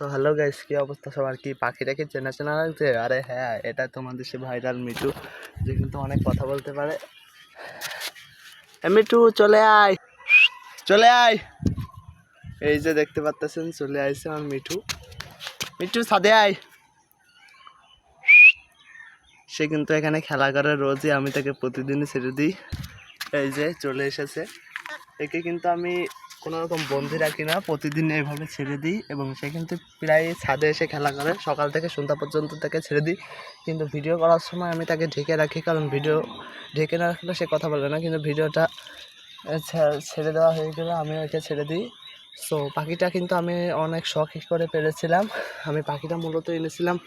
তো hello guys, কি অবস্থা সবার? কি পাখিটাকে চেনা চেনা লাগছে? আরে হ্যাঁ, এটা তোমাদের সে ভাইরাল মিঠু, যে কিন্তু অনেক কথা বলতে পারে। মিঠু চলে আয়, চলে আয়। এই যে দেখতে পাচ্ছেন, চলে আইছে আমার মিঠু। মিঠু ছাদে আয়। সে কিন্তু এখানে খেলা করে রোজই, আমি তাকে প্রতিদিনই ছেড়ে দিই। এই যে চলে এসেছে। একে কিন্তু আমি কোনো রকম বন্দি রাখি না, প্রতিদিন এইভাবে ছেড়ে দিই এবং সে কিন্তু প্রায় ছাদে এসে খেলা করে। সকাল থেকে সন্ধ্যা পর্যন্ত তাকে ছেড়ে দিই, কিন্তু ভিডিও করার সময় আমি তাকে ঢেকে রাখি, কারণ ভিডিও ঢেকে না রাখলে সে কথা বলবে না। কিন্তু ভিডিওটা ছেড়ে দেওয়া হয়ে গেলে আমি ওকে ছেড়ে দিই। সো পাখিটা কিন্তু আমি অনেক শখ করে পেরেছিলাম। আমি পাখিটা মূলত এনেছিলাম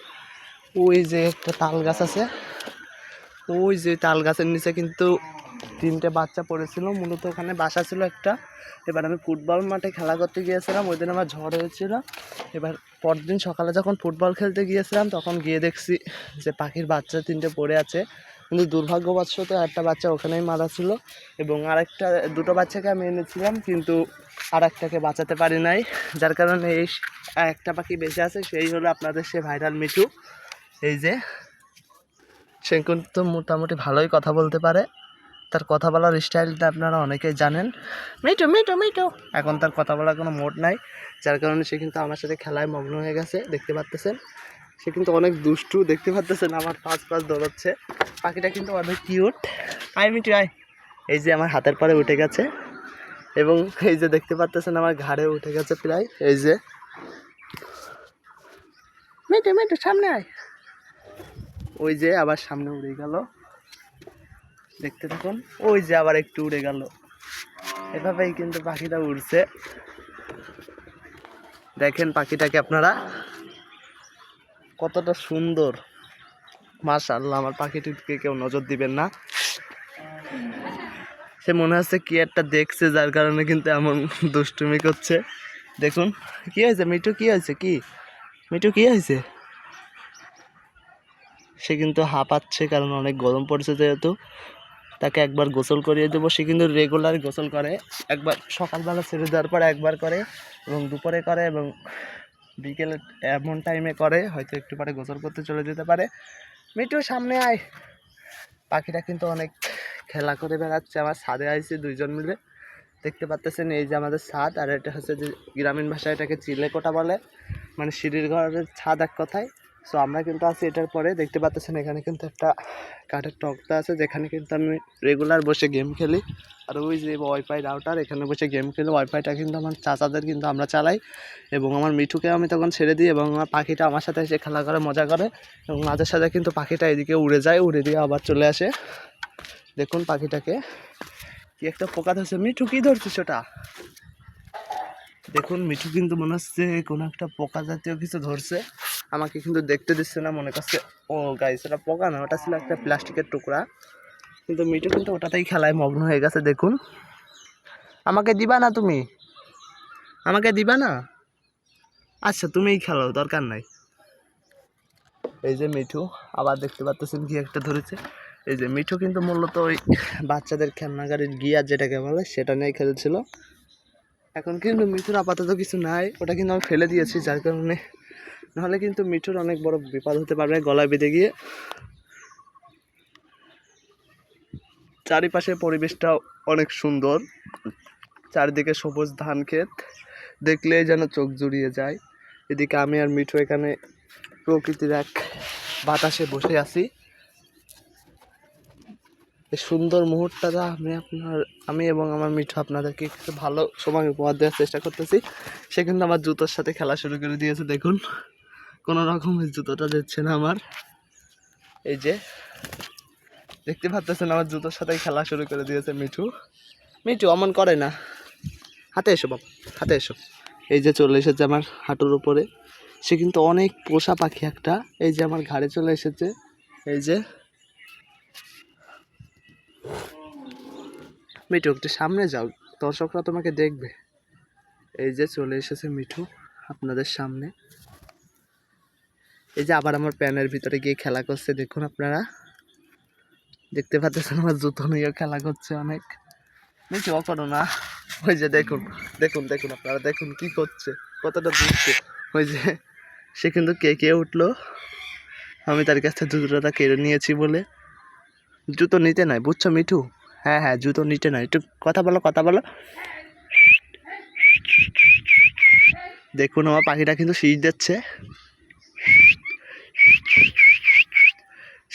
ওই যে একটা তাল গাছ আছে, ওই যে তাল গাছের নিচে কিন্তু 3টে বাচ্চা পড়েছিল। মূলত ওখানে বাসা ছিল একটা। এবার আমি ফুটবল মাঠে খেলা করতে গিয়েছিলাম, ওই দিন আমার ঝড় হয়েছিল। এবার পরদিন সকালে যখন ফুটবল খেলতে গিয়েছিলাম, তখন গিয়ে দেখছি যে পাখির বাচ্চা 3টে পড়ে আছে। কিন্তু দুর্ভাগ্যবশত একটা বাচ্চা ওখানেই মারা ছিল এবং দুটো বাচ্চাকে আমি এনেছিলাম, কিন্তু আর একটাকে বাঁচাতে পারি নাই। যার কারণে এই একটা পাখি বেঁচে আছে, সেই হলো আপনাদের সে ভাইরাল মিঠু। এই যে সে কিন্তু মোটামুটি ভালোই কথা বলতে পারে। তার কথা বলার স্টাইলটা আপনারা অনেকেই জানেন, মিঠু মিঠু মিঠু। এখন তার কথা বলার কোনো মোড নাই, যার কারণে সে কিন্তু আমার সাথে খেলায় মগ্ন হয়ে গেছে। দেখতে পাচ্তেছেন সে কিন্তু অনেক দুষ্টু, দেখতে পাচ্তেছেন আমার পাঁচ দৌড়াচ্ছে। পাখিটা কিন্তু অনেক কিউট। আয় মিঠু আয়। এই যে আমার হাতের পরে উঠে গেছে এবং এই যে দেখতে পাচ্তেছেন আমার ঘাড়ে উঠে গেছে প্রায়। এই যে মিঠু মিঠু সামনে আয়। ওই যে আবার সামনে উড়ে গেল, দেখতে থাকুন। ওই যে আবার একটু উড়ে গেল। এভাবেই কিন্তু পাখিটা উড়ছে। দেখেন পাখিটাকে আপনারা, কতটা সুন্দর। মাশাআল্লাহ, আমার পাখিটিকে কেউ নজর দিবেন না। সে মনে হচ্ছে কি একটা দেখছে, যার কারণে কিন্তু এমন দুষ্টুমি করছে। দেখুন কি হয়েছে মিঠু, কি হয়েছে, কি মিঠু কি হয়েছে? সে কিন্তু হাঁপাচ্ছে, কারণ অনেক গরম পড়ছে যেহেতু। তাকে একবার গোসল করিয়ে দেবো। সে কিন্তু রেগুলার গোসল করে, একবার সকালবেলা ছেড়ে দেওয়ার পর একবার করে এবং দুপুরে করে এবং বিকেলে এমন টাইমে করে, হয়তো একটু পরে গোসল করতে চলে যেতে পারে। মিঠু সামনে আয়। পাখিটা কিন্তু অনেক খেলা করে বেড়াচ্ছে। আমার ছাদে আইছে দুইজন মিলে, দেখতে পাচ্ছেন। এই যে আমাদের ছাদ, আর এটা হচ্ছে যে গ্রামীণ ভাষায় এটাকে চিলেকোঠা বলে, মানে সিঁড়ির ঘরের ছাদ এক কথায়। সো আমরা কিন্তু আছি এটার পরে। দেখতে পাচ্ছেন এখানে কিন্তু একটা কাঠের টকতা আছে, যেখানে কিন্তু আমি রেগুলার বসে গেম খেলি। আর ওই যে ওয়াইফাই রাউটার, এখানে বসে গেম খেলি। ওয়াইফাইটা কিন্তু আমার চাচাদের কিন্তু আমরা চালাই এবং আমার মিঠুকে আমি তখন ছেড়ে দিই এবং আমার পাখিটা আমার সাথে এসে খেলা করে, মজা করে এবং মাঝে সাথে কিন্তু পাখিটা এদিকে উড়ে যায়, উড়ে দিয়ে আবার চলে আসে। দেখুন পাখিটাকে, কি একটা পোকা ধরছে। মিঠু কি ধরছিস ওটা? দেখুন মিঠু কিন্তু মনে হচ্ছে কোনো একটা পোকা জাতীয় কিছু ধরছে। আমাকে কিন্তু দেখতে দিচ্ছে না, মনে করছে ও গাইস ওটা পোকা না, ওটা ছিল একটা প্লাস্টিকের টুকরা। কিন্তু মিঠু কিন্তু ওটাতেই খেলায় মগ্ন হয়ে গেছে। দেখুন, আমাকে দিবা না তুমি? আমাকে দিবা না? আচ্ছা তুমিই খেলো, দরকার নাই। এই যে মিঠু আবার দেখতে পাচ্ছেন কি একটা ধরেছে। এই যে মিঠু কিন্তু মূলত ওই বাচ্চাদের খেলনা গাড়ির গিয়ার যেটাকে বলে, সেটা নিয়ে খেলছিল। এখন কিন্তু মিঠুর আপাতত কিছু নাই, ওটা কিন্তু আমি ফেলে দিয়েছি, যার কারণে নাহলে কিন্তু মিঠুর অনেক বড় বিপদ হতে পারবে গলায় বেঁধে গিয়ে। চারিপাশে পরিবেশটা অনেক সুন্দর, চারিদিকে সবুজ ধান ক্ষেত, দেখলেই যেন চোখ জুড়িয়ে যায়। এদিকে আমি আর মিঠু এখানে প্রকৃতির এক বাতাসে বসে আছি। এই সুন্দর মুহূর্তটা আমি এবং আমার মিঠু আপনাদেরকে একটু ভালো সময় উপহার দেওয়ার চেষ্টা করতেছি। সে কিন্তু আমার জুতোর সাথে খেলা শুরু করে দিয়েছে। দেখুন, কোনো রকমের জুতোটা দিচ্ছে না আমার। এই যে দেখতে পাচ্ছেন আমার জুতোর সাথেই খেলা শুরু করে দিয়েছে মিঠু। মিঠু অমন করে না, হাতে এসো বাবা, হাতে এসো। এই যে চলে এসেছে আমার হাঁটুর উপরে। সে কিন্তু অনেক পোষা পাখি একটা। এই যে আমার ঘাড়ে চলে এসেছে। এই যে মিঠু একটু সামনে যাও, দর্শকরা তোমাকে দেখবে। এই যে চলে এসেছে মিঠু আপনাদের সামনে। এই যে আবার আমার প্যানের ভিতরে গিয়ে খেলা করছে। দেখুন আপনারা দেখতে পাচ্ছেন আমার জুতো নিয়ে খেলা করছে অনেক। মিঠু করো না। ওই যে দেখুন দেখুন দেখুন আপনারা দেখুন কি করছে, কতটা দুষ্টু। ওই যে সে কিন্তু কে উঠলো, আমি তার কাছ থেকে জুতোটা কেড়ে নিয়েছি বলে। জুতো নিতে নাই, বুঝছো মিঠু? হ্যাঁ হ্যাঁ, জুতো নিতে নাই, একটু কথা বলো কথা বলো। দেখুন আমার পাখিটা কিন্তু শীষ দিচ্ছে।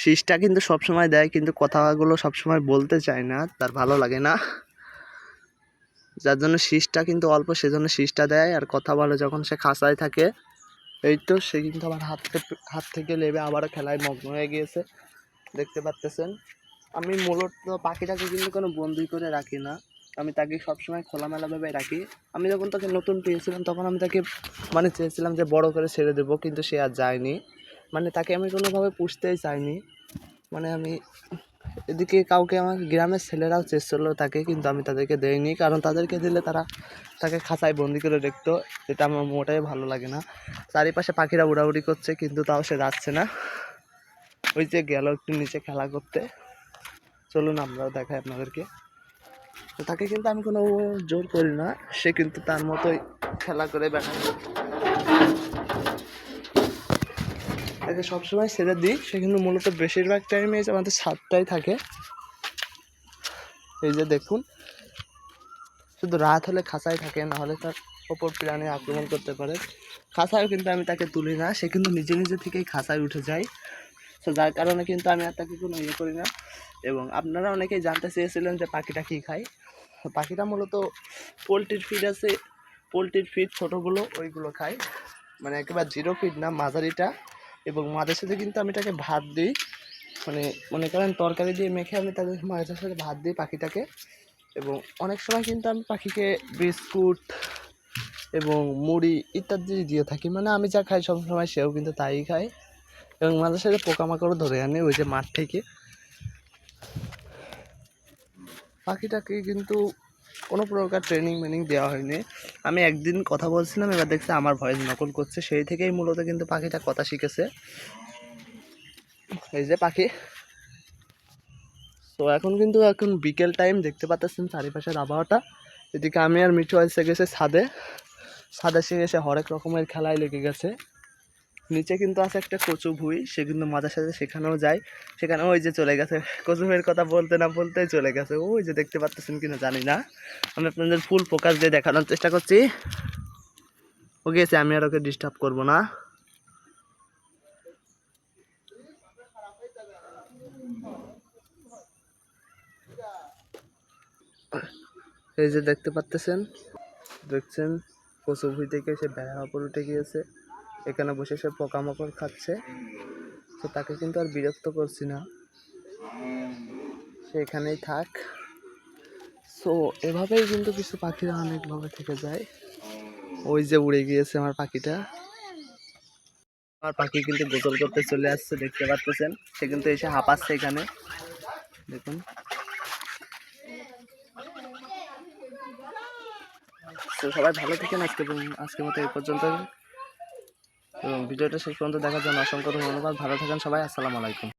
শীষটা কিন্তু সবসময় দেয়, কিন্তু কথাগুলো সবসময় বলতে চায় না, তার ভালো লাগে না, যার জন্য শীষটা কিন্তু অল্প, সেজন্য শীষটা দেয়। আর কথা বলে যখন সে খাঁচায় থাকে। এই তো সে কিন্তু আমার হাত থেকে লেবে আবারও খেলায় মগ্ন হয়ে গিয়েছে, দেখতে পাচ্ছেন। আমি মূলত পাখিটাকে কিন্তু কোনো বন্দি করে রাখি না, আমি তাকে সবসময় খোলামেলাভাবে রাখি। আমি যখন তাকে নতুন পেয়েছিলাম তখন আমি তাকে মানে চেয়েছিলাম যে বড় করে ছেড়ে দেবো, কিন্তু সে আর যায়নি। মানে তাকে আমি কোনোভাবে পুষতেই চাইনি। মানে আমি এদিকে কাউকে, আমার গ্রামের ছেলেরাও চেয়েছিলো তাকে, কিন্তু আমি তাদেরকে দেইনি, কারণ তাদেরকে দিলে তারা তাকে খাঁচায় বন্দি করে দেখতো, এটা আমার মোটেই ভালো লাগে না। চারিপাশে পাখিরা উড়াউড়ি করছে, কিন্তু তাও সে যাচ্ছে না। ওই যে গেল একটু নিচে খেলা করতে, চলুন আমরাও দেখাই আপনাদেরকে। তো তাকে কিন্তু আমি কোনো জোর করি না, সে কিন্তু তার মতোই খেলা করে বেড়ায়। তাকে সবসময় ছেড়ে দিই, সে কিন্তু মূলত বেশিরভাগ টাইমে আমাদের ছাদটাই থাকে। এই যে দেখুন, শুধু রাত হলে খাঁচায় থাকে, না হলে তার ওপর প্রাণী আক্রমণ করতে পারে। খাঁচায়ও কিন্তু আমি তাকে তুলি না, সে কিন্তু নিজে নিজে থেকেই খাঁচায় উঠে যায়। তো যার কারণে কিন্তু আমি আর তাকে কোনো ইয়ে করি না। এবং আপনারা অনেকেই জানতে চেয়েছিলেন যে পাখিটা কী খায়। পাখিটা মূলত পোলট্রির ফিড আছে, পোলট্রির ফিড ছোটোগুলো ওইগুলো খায়, মানে একেবারে 0 ফিড না, মাঝারিটা। এবং মাঝে সাথে কিন্তু আমি তাকে ভাত দিই, মানে মনে করেন তরকারি দিয়ে মেখে আমি তাদের মাঝে সাথে ভাত দিই পাখিটাকে। এবং অনেক সময় কিন্তু আমি পাখিকে বিস্কুট এবং মুড়ি ইত্যাদি দিয়ে থাকি, মানে আমি যা খাই সবসময় সেও কিন্তু তাই খায়। এবং মাঝে সাথে পোকামাকড়ও ধরে আনি ওই যে মাঠ থেকে। পাখিটাকে কিন্তু কোনো প্রকার ট্রেনিং মেনিং দেওয়া হয়নি। আমি একদিন কথা বলছিলাম, এবার দেখছি আমার ভয়েস নকল করছে, সেই থেকেই মূলত কিন্তু পাখিটা কথা শিখেছে। এই যে পাখি। তো এখন বিকেল টাইম, দেখতে পাচ্ছেন চারিপাশের আবহাওয়াটা। এদিকে আমি আর মিঠু এসে গেছে ছাদে এসে গেছে, হরেক রকমের খেলায় লেগে গেছে। নিচে কিন্তু আছে একটা কচু ভুঁই, সে কিন্তু মাঝে সাথে সেখানেও যায়। সেখানে ওই যে চলে গেছে, কচু ভুঁইয়ের কথা বলতে না বলতেই চলে গেছে। ওই যে দেখতে পাচ্ছেন কিনা জানি না, আমি আপনাদের ফুল ফোকাস দিয়ে দেখানোর চেষ্টা করছি। ও গেছে, আমি আর ওকে ডিস্টার্ব করবো না। এই যে দেখতে পাচ্ছেন, দেখছেন কচু ভুঁই থেকে সে বেড়ার উপর উঠে গিয়েছে, এখানে বসে সে পোকামাকড় খাচ্ছে। তো তাকে কিন্তু আর বিরক্ত করছি না, সে এখানেই থাক। সো এভাবেই কিন্তু কিছু পাখিরা অনেকভাবে থেকে যায়। ওই যে উড়ে গিয়েছে আমার পাখিটা। আমার পাখি কিন্তু গোসল করতে চলে আসছে, দেখতে পাচ্ছেন। সে কিন্তু এসে হাঁপাচ্ছে এখানে, দেখুন। তো সবাই ভালো থাকেন, আজকের মতো এই পর্যন্ত। এবং ভিডিওটা শেষ পর্যন্ত দেখার জন্য অসংখ্য ধন্যবাদ। ভালো থাকেন সবাই, আসসালামু আলাইকুম।